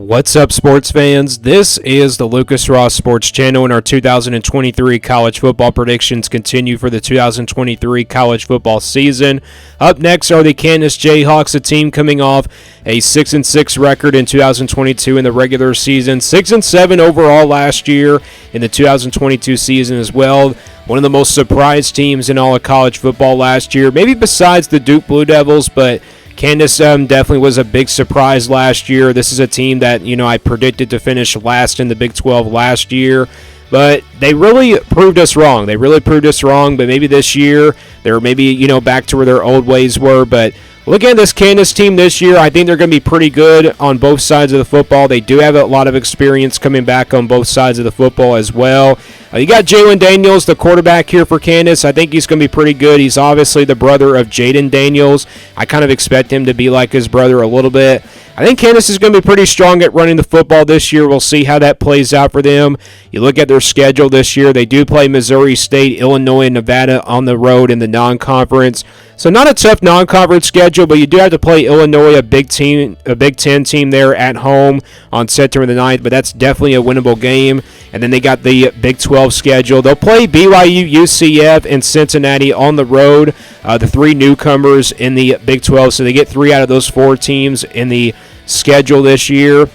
What's up, sports fans? This is the Lucas Ross Sports Channel, and our 2023 college football predictions continue for the 2023 college football season. Up next are the Kansas Jayhawks, a team coming off a 6-6 record in 2022 in the regular season, 6-7 overall last year in the 2022 season as well. One of the most surprised teams in all of college football last year, maybe besides the Duke Blue Devils, but Kansas definitely was a big surprise last year. This is a team that, I predicted to finish last in the Big 12 last year, but they really proved us wrong. But maybe this year they're maybe, back to where their old ways were. But look at this Kansas team this year. I think they're going to be pretty good on both sides of the football. They do have a lot of experience coming back on both sides of the football as well. You got Jalen Daniels, the quarterback here for Kansas. I think he's going to be pretty good. He's obviously the brother of Jaden Daniels. I kind of expect him to be like his brother a little bit. I think Kansas is going to be pretty strong at running the football this year. We'll see how that plays out for them. You look at their schedule this year. They do play Missouri State, Illinois, and Nevada on the road in the non-conference. So not a tough non-conference schedule, but you do have to play Illinois, a Big Ten team there at home on September the 9th, but that's definitely a winnable game. And then they got the Big 12 schedule. They'll play BYU, UCF, and Cincinnati on the road, the three newcomers in the Big 12. So they get 3 out of those 4 teams in the schedule this year.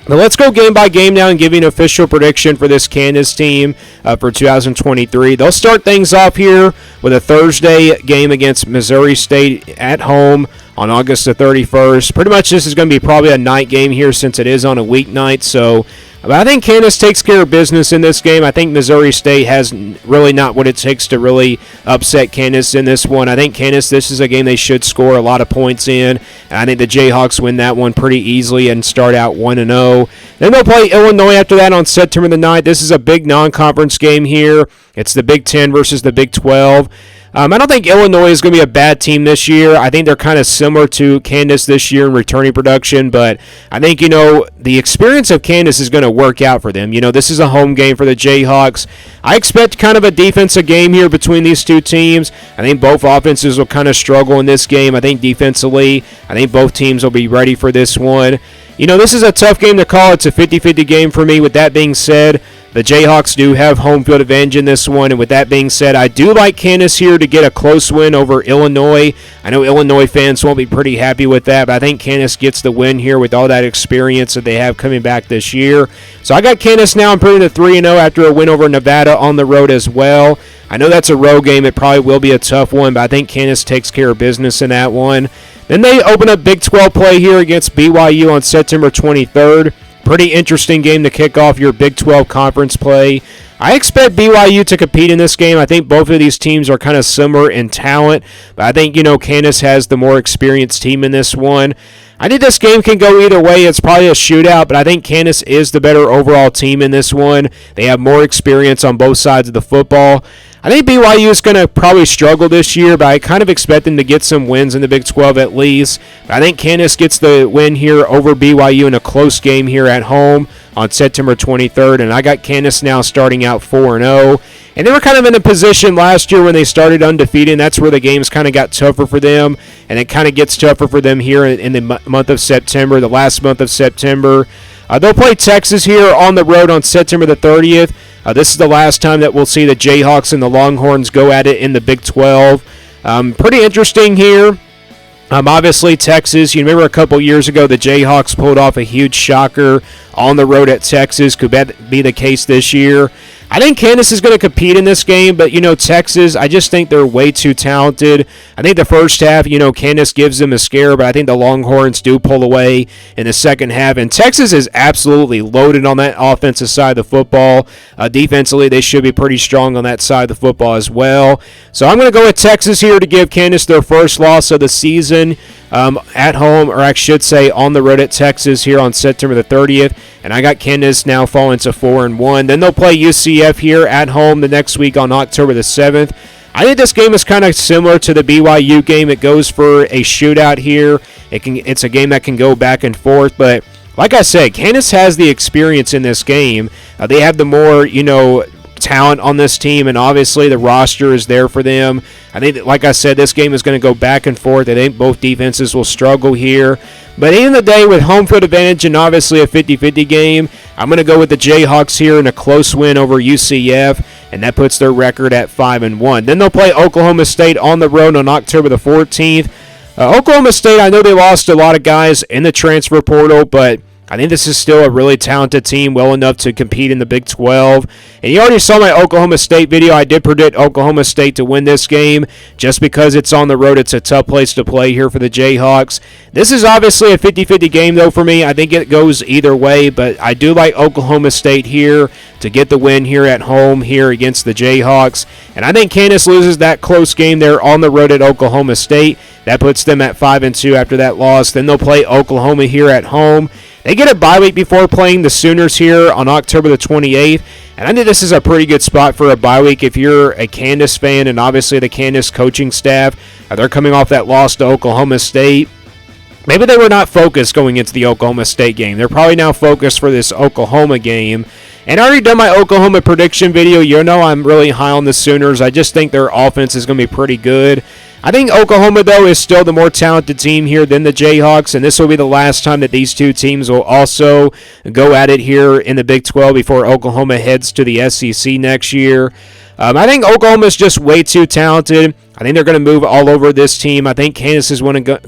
Now let's go game by game now and give you an official prediction for this Kansas team for 2023. They'll start things off here with a Thursday game against Missouri State at home on August the 31st. Pretty much this is going to be probably a night game here since it is on a weeknight. So I think Kansas takes care of business in this game. I think Missouri State has really not what it takes to really upset Kansas in this one. I think Kansas, this is a game they should score a lot of points in. And I think the Jayhawks win that one pretty easily and start out 1-0. Then they'll play Illinois after that on September the 9th. This is a big non-conference game here. It's the Big 10 versus the Big 12. I don't think Illinois is going to be a bad team this year. I think they're kind of similar to Kansas this year in returning production, but I think, the experience of Kansas is going to work out for them. This is a home game for the Jayhawks. I expect kind of a defensive game here between these two teams. I think both offenses will kind of struggle in this game. I think defensively, I think both teams will be ready for this one. This is a tough game to call. It's a 50-50 game for me. With that being said, the Jayhawks do have home field advantage in this one, and with that being said, I do like Kansas here to get a close win over Illinois. I know Illinois fans won't be pretty happy with that, but I think Kansas gets the win here with all that experience that they have coming back this year. So I got Kansas now improving to 3-0 after a win over Nevada on the road as well. I know that's a road game. It probably will be a tough one, but I think Kansas takes care of business in that one. Then they open up Big 12 play here against BYU on September 23rd. Pretty interesting game to kick off your Big 12 conference play. I expect BYU to compete in this game. I think both of these teams are kind of similar in talent, but I think, Kansas has the more experienced team in this one. I think this game can go either way. It's probably a shootout, but I think Kansas is the better overall team in this one. They have more experience on both sides of the football. I think BYU is going to probably struggle this year, but I kind of expect them to get some wins in the Big 12 at least. I think Kansas gets the win here over BYU in a close game here at home on September 23rd, and I got Kansas now starting out 4-0. And they were kind of in a position last year when they started undefeated, and that's where the games kind of got tougher for them, and it kind of gets tougher for them here in the month of September, the last month of September. They'll play Texas here on the road on September the 30th. This is the last time that we'll see the Jayhawks and the Longhorns go at it in the Big 12. Pretty interesting here. Obviously, Texas, you remember a couple years ago, the Jayhawks pulled off a huge shocker on the road at Texas. Could that be the case this year? I think Kansas is going to compete in this game, but, Texas, I just think they're way too talented. I think the first half, Kansas gives them a scare, but I think the Longhorns do pull away in the second half. And Texas is absolutely loaded on that offensive side of the football. Defensively, they should be pretty strong on that side of the football as well. So I'm going to go with Texas here to give Kansas their first loss of the season at home, or I should say on the road at Texas here on September the 30th. And I got Kansas now falling to 4-1. Then they'll play UCF here at home the next week on October the 7th. I think this game is kind of similar to the BYU game. It goes for a shootout here. It's a game that can go back and forth, but like I said, Kansas has the experience in this game. They have the more, talent on this team, and obviously the roster is there for them. I think that, like I said, this game is going to go back and forth. I think both defenses will struggle here. But at the end of the day, with home field advantage and obviously a 50-50 game, I'm going to go with the Jayhawks here in a close win over UCF, and that puts their record at 5-1. Then they'll play Oklahoma State on the road on October the 14th. Oklahoma State, I know they lost a lot of guys in the transfer portal, but I think this is still a really talented team, well enough to compete in the Big 12. And you already saw my Oklahoma State video. I did predict Oklahoma State to win this game. Just because it's on the road, it's a tough place to play here for the Jayhawks. This is obviously a 50-50 game, though, for me. I think it goes either way, but I do like Oklahoma State here to get the win here at home here against the Jayhawks. And I think Kansas loses that close game there on the road at Oklahoma State. That puts them at 5-2 after that loss. Then they'll play Oklahoma here at home. They get a bye week before playing the Sooners here on October the 28th, and I think this is a pretty good spot for a bye week if you're a Candace fan, and obviously the Candace coaching staff. They're coming off that loss to Oklahoma State. Maybe they were not focused going into the Oklahoma State game. They're probably now focused for this Oklahoma game. And I already done my Oklahoma prediction video. You know I'm really high on the Sooners. I just think their offense is going to be pretty good. I think Oklahoma, though, is still the more talented team here than the Jayhawks, and this will be the last time that these two teams will also go at it here in the Big 12 before Oklahoma heads to the SEC next year. I think Oklahoma is just way too talented. I think they're going to move all over this team. I think Kansas is going to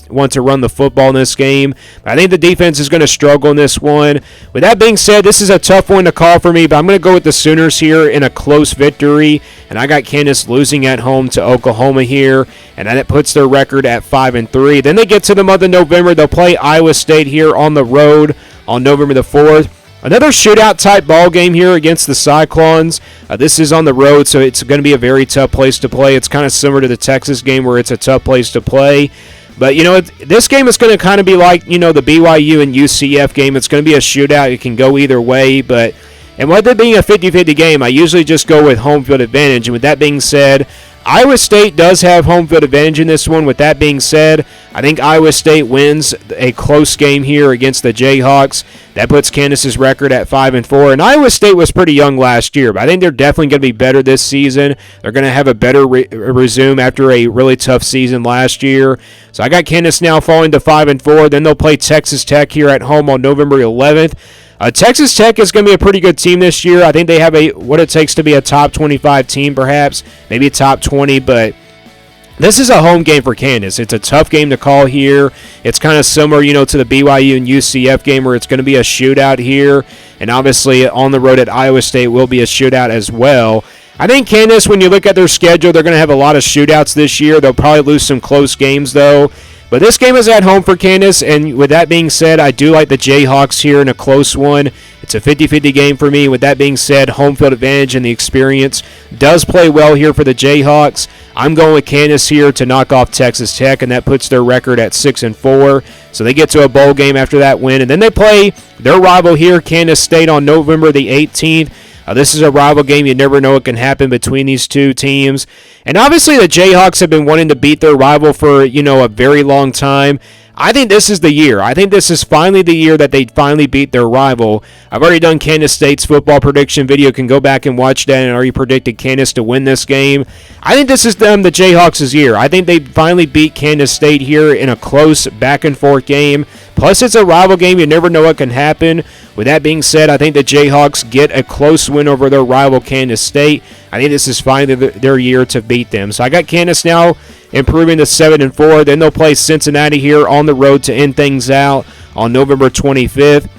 want to run the football in this game. I think the defense is going to struggle in this one. With that being said, this is a tough one to call for me, but I'm going to go with the Sooners here in a close victory. And I got Kansas losing at home to Oklahoma here, and that puts their record at 5-3. Then they get to the month of November. They'll play Iowa State here on the road on November the 4th. Another shootout-type ball game here against the Cyclones. This is on the road, so it's going to be a very tough place to play. It's kind of similar to the Texas game where it's a tough place to play. But, this game is going to kind of be like, the BYU and UCF game. It's going to be a shootout. It can go either way. And with it being a 50-50 game, I usually just go with home field advantage. And with that being said, Iowa State does have home field advantage in this one. With that being said, I think Iowa State wins a close game here against the Jayhawks. That puts Kansas's record at 5-4. And Iowa State was pretty young last year, but I think they're definitely going to be better this season. They're going to have a better resume after a really tough season last year. So I got Kansas now falling to 5-4. Then they'll play Texas Tech here at home on November 11th. Texas Tech is going to be a pretty good team this year. I think they have what it takes to be a top 25 team, perhaps, maybe a top 20, but this is a home game for Kansas. It's a tough game to call here. It's kind of similar, to the BYU and UCF game where it's going to be a shootout here, and obviously on the road at Iowa State will be a shootout as well. I think Kansas, when you look at their schedule, they're going to have a lot of shootouts this year. They'll probably lose some close games, though. But this game is at home for Kansas, and with that being said, I do like the Jayhawks here in a close one. It's a 50-50 game for me. With that being said, home field advantage and the experience does play well here for the Jayhawks. I'm going with Kansas here to knock off Texas Tech, and that puts their record at 6-4. So they get to a bowl game after that win, and then they play their rival here, Kansas State, on November the 18th. This is a rival game. You never know what can happen between these two teams. And obviously the Jayhawks have been wanting to beat their rival for, a very long time. I think this is the year. I think this is finally the year that they finally beat their rival. I've already done Kansas State's football prediction video. You can go back and watch that, and I already predicted Kansas to win this game. I think this is the Jayhawks' year. I think they finally beat Kansas State here in a close back-and-forth game. Plus, it's a rival game. You never know what can happen. With that being said, I think the Jayhawks get a close win over their rival Kansas State. I think this is finally their year to beat them. So I got Kansas now improving to 7-4. Then they'll play Cincinnati here on the road to end things out on November 25th.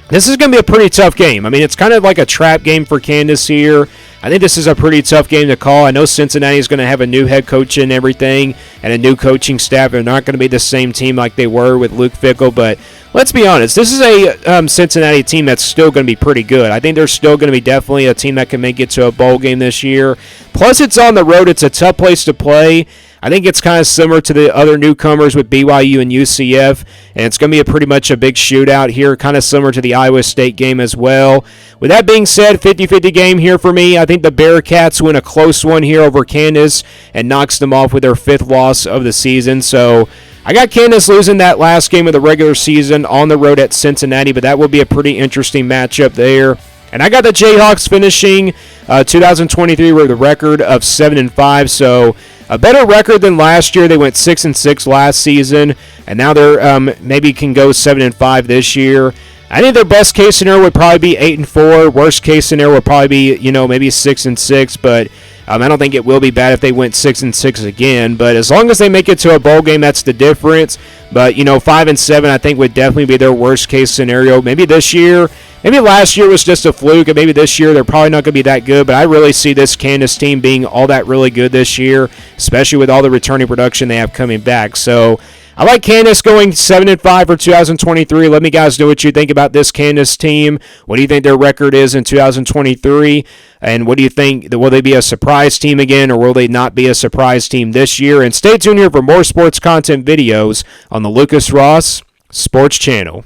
This is going to be a pretty tough game. I mean, it's kind of like a trap game for Kansas here. I think this is a pretty tough game to call. I know Cincinnati is going to have a new head coach and everything and a new coaching staff. They're not going to be the same team like they were with Luke Fickell, but let's be honest. This is a Cincinnati team that's still going to be pretty good. I think they're still going to be definitely a team that can make it to a bowl game this year. Plus, it's on the road. It's a tough place to play. I think it's kind of similar to the other newcomers with BYU and UCF, and it's going to be pretty much a big shootout here, kind of similar to the Iowa State game as well. With that being said, 50-50 game here for me. I think the Bearcats win a close one here over Kansas and knocks them off with their 5th loss of the season. So I got Kansas losing that last game of the regular season on the road at Cincinnati, but that will be a pretty interesting matchup there. And I got the Jayhawks finishing 2023 with a record of 7-5, so a better record than last year. They went 6-6 last season, and now they're maybe can go 7-5 this year. I think their best case scenario would probably be 8-4. Worst case scenario would probably be, maybe 6-6. But I don't think it will be bad if they went 6-6 again. But as long as they make it to a bowl game, that's the difference. But 5-7, I think would definitely be their worst case scenario. Maybe this year, maybe last year was just a fluke, and maybe this year they're probably not going to be that good. But I really see this Kansas team being all that really good this year, especially with all the returning production they have coming back. So I like Kansas going 7-5 for 2023. Let me guys know what you think about this Kansas team. What do you think their record is in 2023? And what do you think? Will they be a surprise team again, or will they not be a surprise team this year? And stay tuned here for more sports content videos on the Lucas Ross Sports Channel.